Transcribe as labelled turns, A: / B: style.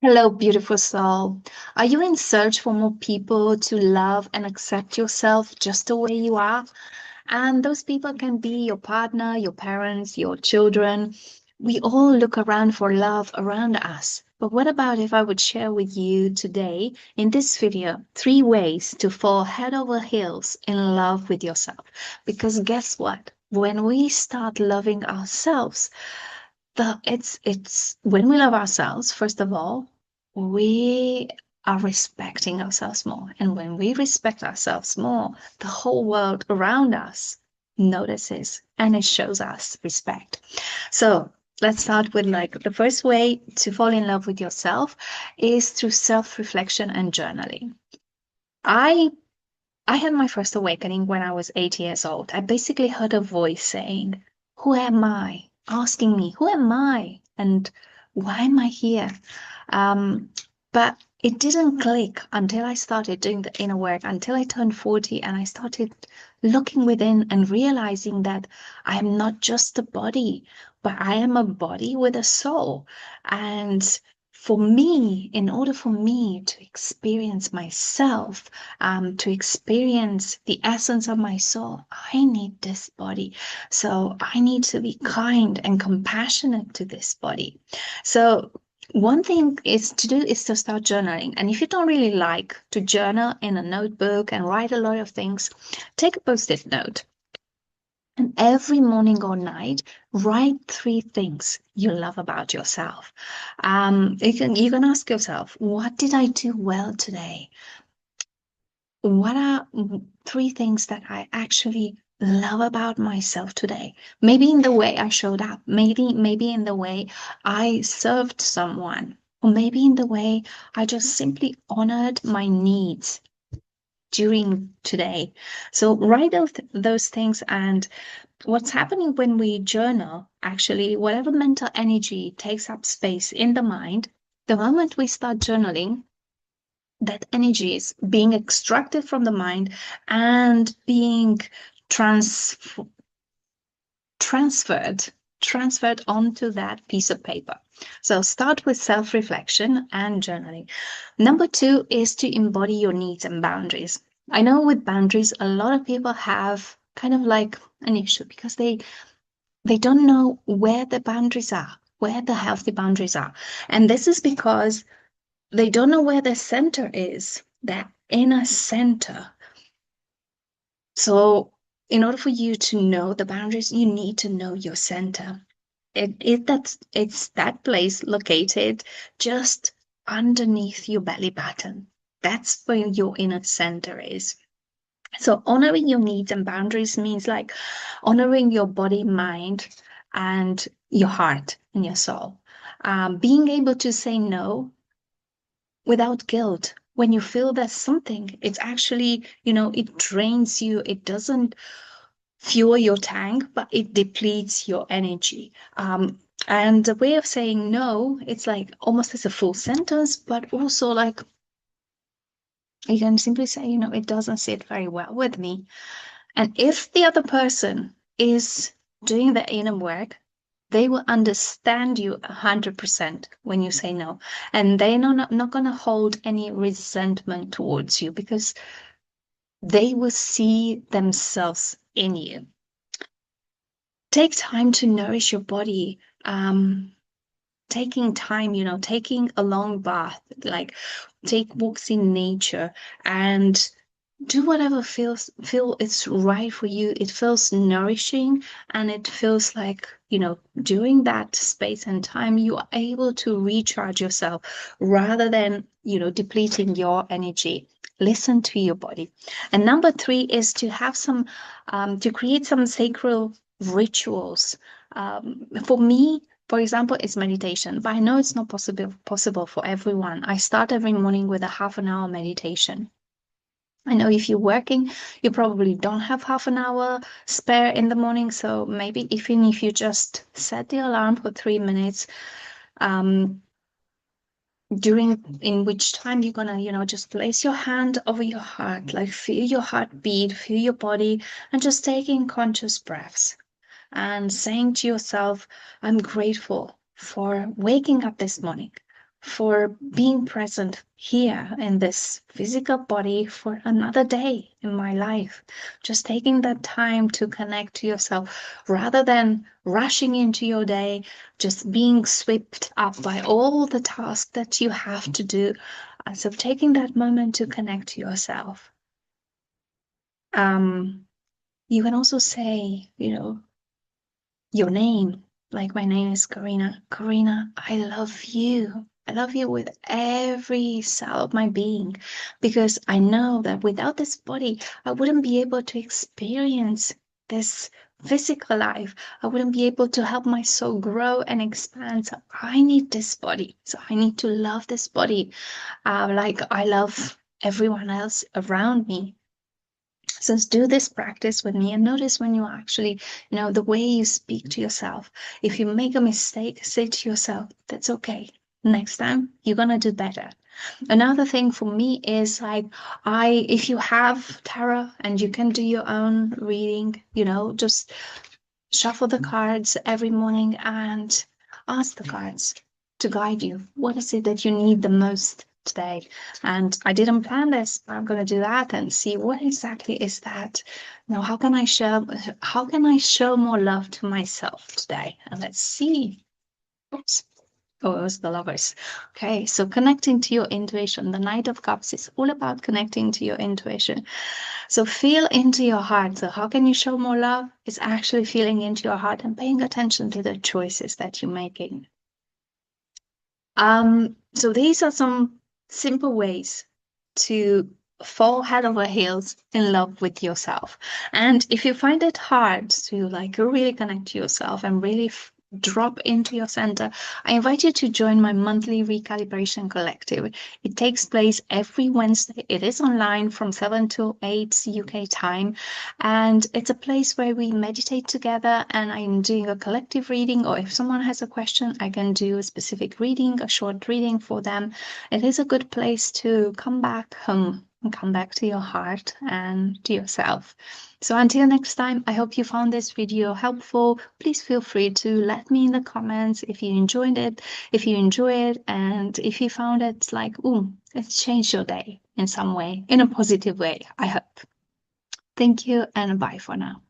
A: Hello, beautiful soul. Are you in search for more people to love and accept yourself just the way you are? And those people can be your partner, your parents, your children. We all look around for love around us. But what about if I would share with you today in this video 3 ways to fall head over heels in love with yourself? Because guess what? When we start loving ourselves, it's when we love ourselves, first of all, we are respecting ourselves more. And when we respect ourselves more, the whole world around us notices and it shows us respect. So let's start with like the first way to fall in love with yourself is through self-reflection and journaling. I I had my first awakening when I was 8 years old. I basically heard a voice saying, "Who am I?" Asking me, "Who am I? And why am I here?" But it didn't click until I started doing the inner work, until I turned 40 and I started looking within and realizing that I am not just a body, but I am a body with a soul. And for me, in order for me to experience myself, to experience the essence of my soul, I need this body. So I need to be kind and compassionate to this body. So one thing is to do is to start journaling. And if you don't really like to journal in a notebook and write a lot of things, take a post-it note. And every morning or night, write 3 things you love about yourself. You can ask yourself, what did I do well today? What are 3 things that I actually love about myself today? Maybe in the way I showed up, maybe in the way I served someone, or maybe in the way I just simply honored my needs during today. So write those things. And what's happening when we journal, actually, whatever mental energy takes up space in the mind, the moment we start journaling, that energy is being extracted from the mind and being trans transferred transferred onto that piece of paper. So start with self-reflection and journaling. Number 2 is to embody your needs and boundaries. I know with boundaries, a lot of people have kind of like an issue because they don't know where the boundaries are, where the healthy boundaries are. And this is because they don't know where the center is, that inner center. So, in order for you to know the boundaries, you need to know your center. It's that place located just underneath your belly button. That's where your inner center is. So, honoring your needs and boundaries means like honoring your body, mind, and your heart and your soul. Being able to say no without guilt when you feel there's something, it's actually, it drains you. It doesn't fuel your tank, but it depletes your energy. And the way of saying no, it's like almost as a full sentence, but also like you can simply say, it doesn't sit very well with me. And if the other person is doing the inner work, they will understand you 100% when you say no. And they're not going to hold any resentment towards you because they will see themselves in you. Take time to nourish your body. Taking time, taking a long bath, like take walks in nature and do whatever feel it's right for you. It feels nourishing and it feels like, during that space and time, you are able to recharge yourself rather than, depleting your energy. Listen to your body. And number 3 is to have to create some sacred rituals. For me, for example, it's meditation, but I know it's not possible for everyone. I start every morning with a half an hour meditation. I know if you're working, you probably don't have half an hour spare in the morning. So maybe even if you just set the alarm for 3 minutes, during in which time you're gonna, just place your hand over your heart, like feel your heartbeat, feel your body, and just taking conscious breaths and saying to yourself, I'm grateful for waking up this morning, for being present here in this physical body for another day in my life. Just taking that time to connect to yourself rather than rushing into your day, just being swept up by all the tasks that you have to do. So taking that moment to connect to yourself. You can also say, your name. Like my name is Karina. Karina, I love you. I love you with every cell of my being because I know that without this body, I wouldn't be able to experience this physical life. I wouldn't be able to help my soul grow and expand. So I need this body. So I need to love this body like I love everyone else around me. So do this practice with me and notice when you actually, the way you speak to yourself. If you make a mistake, say to yourself, that's okay. Next time, you're going to do better. Another thing for me is like, if you have tarot and you can do your own reading, just shuffle the cards every morning and ask the cards to guide you. What is it that you need the most today? And I didn't plan this, but I'm going to do that and see what exactly is that. Now, how can I show more love to myself today? And let's see. Oops. Oh, it was the lovers. Okay, so connecting to your intuition. The Knight of Cups is all about connecting to your intuition. So feel into your heart. So how can you show more love? It's actually feeling into your heart and paying attention to the choices that you're making. So these are some simple ways to fall head over heels in love with yourself. And if you find it hard to like really connect to yourself and really drop into your center, I invite you to join my monthly recalibration collective. It takes place every Wednesday. It is online from 7 to 8 UK time. And it's a place where we meditate together and I'm doing a collective reading, or if someone has a question, I can do a specific reading, a short reading for them. It is a good place to come back home and come back to your heart and to yourself. So until next time, I hope you found this video helpful. Please feel free to let me in the comments if you enjoyed it, and if you found it like, ooh, it's changed your day in some way, in a positive way, I hope. Thank you and bye for now.